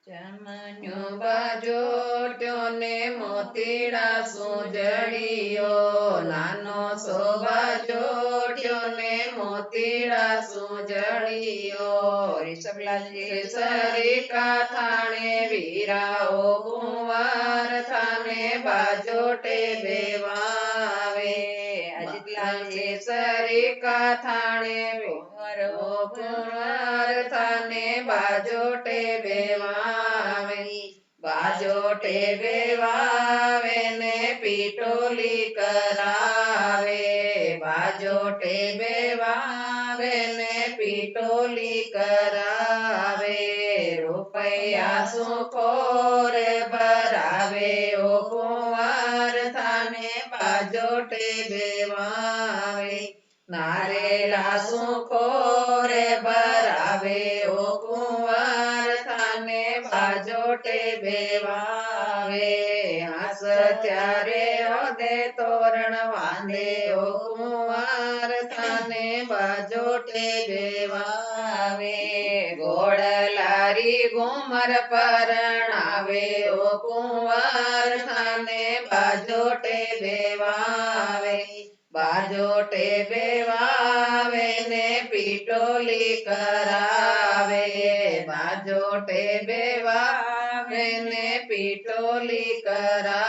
જમન્યો બાજોટ્યો ને મોતીડા સુંજળીઓ નાનો શોભાજોટ્યો ને મોતીડા સુંજળીઓ રિષભલાલજી સરિકા થાણે વીરાઓ કુંવાર થાને બાજોટે બેવાવે અજિતલાલજી સરિકા થાણે વીરાઓ કુંવાર થાને બાજોટે બેવાવે બાજોટે બેવાવે ને પીટોલી કરાવે બાજોટે બેવાવે ને પીટોલી કરાવે રૂપિયા સુખોરે ભરાવે ઓ કુંવાર થાને બાજોટે બેવાવે નારેલા સુખોરે ભરાવે ઓ કુંવાર થાને બાજોટે બેવાવે હાસ ત્યારે હદે તોરણ વાંધે ઓ કુંવાર થાને બાજોટે બેવાવે ગોળલારી ઘુમર પરણાવે ઓ કુંવાર થાને બાજોટે બેવાવે બાજોટે બેવાવે ને પીટોલી કરાવે બાજોટે બેવાવે ને પીટોલી કરાવે